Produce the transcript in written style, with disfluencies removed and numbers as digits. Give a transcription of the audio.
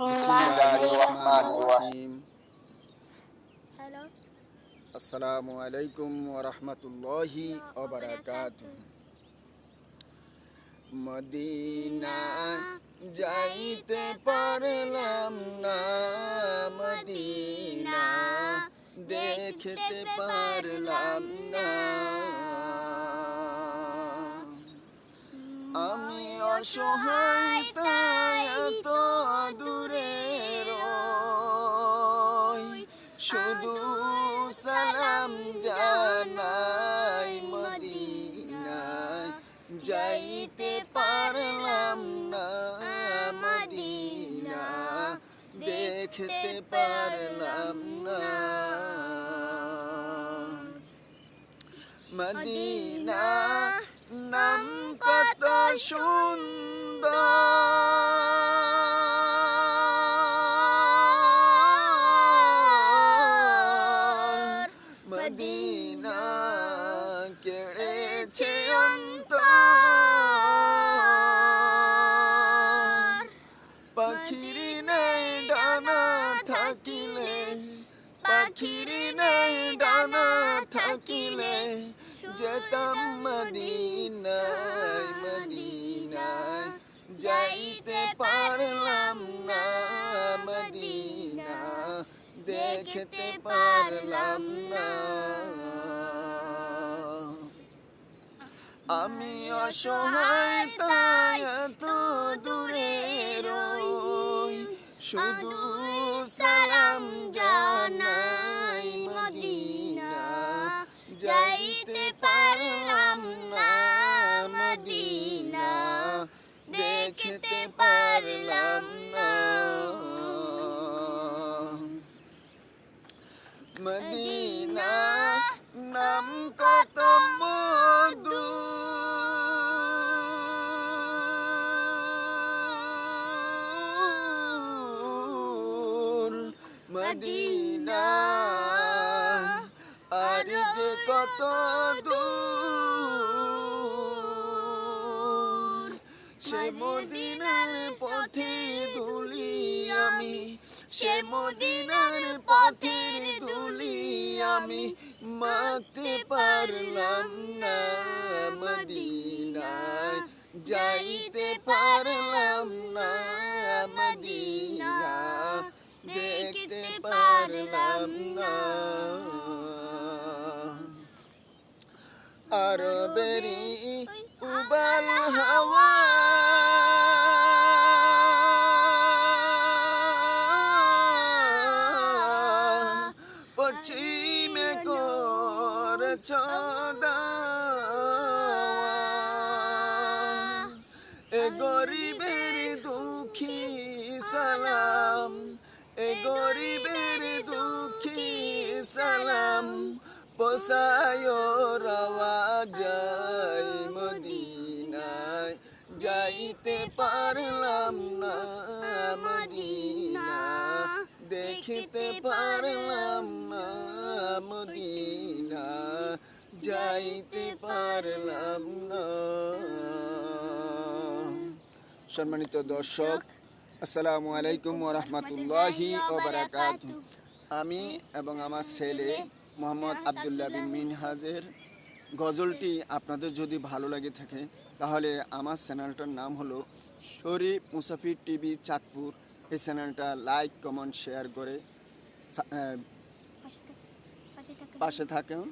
বিসমিল্লাহিররহমানিররহিম। Hello. আসসালামু আলাইকুম ওয়া রাহমাতুল্লাহি ওয়া বারাকাতুহু। মদিনা যাইতে পারলাম না, মদিনা দেখতে পারলাম না। আমি অসহায় তাই এত দূরে রই, শুধু সালাম জানাই, মদিনায় যাইতে পারলাম না, মদিনা দেখতে পারলাম না। মদিনা নাম কত সুন্দর, মদিনা কেড়েছে অন্তর। পাখির নেই ডানা থাকিলে, পাখির নেই ডানা থাকিলে যেতাম মদিনায়, মদিনায় যাইতে পারলাম না, মদিনা দেখতে পারলাম না। আমি অসহায় তাই এত দূরে রই, শুধু সালাম জানাই, মদিনা যাইতে পারলাম না, মদিনা দেখতে পারলাম না। মদিনা নাম কত মধু, মদিনা আর যে কত দূর। সে মদিনার পথের ধুলি আমি, সে মদিনার পথের ধুলি আমি মাখতে পারলাম না, মদিনায় যাইতে পারলাম না, মদিনা দেখতে পারলাম না। আরবেরি উবাল হাওয়া পশ্চিমে করেছ দাওয়া, এ গরিবের দুঃখী সালাম, এ গরিবের দুঃখী সালাম পোষায় রাওয়া যায়, মদিনায় যাইতে পারলাম না, মদিনা দেখতে পারলাম না, মদিনা যাইতে পারলাম না। সম্মানিত দর্শক, আসসালামু আলাইকুম ওয়া রাহমাতুল্লাহি ওয়া বারাকাতুহু। আমি এবং আমার ছেলে মোহাম্মদ আব্দুল্লাহ বিন মিনহাজের গজলটি আপনাদের যদি ভালো লাগে থাকে তাহলে আমার চ্যানেলটার নাম হলো শরীফ মুসাফির টিভি চাঁদপুর। এই চ্যানেলটা লাইক কমেন্ট শেয়ার করে পাশে থাকুন।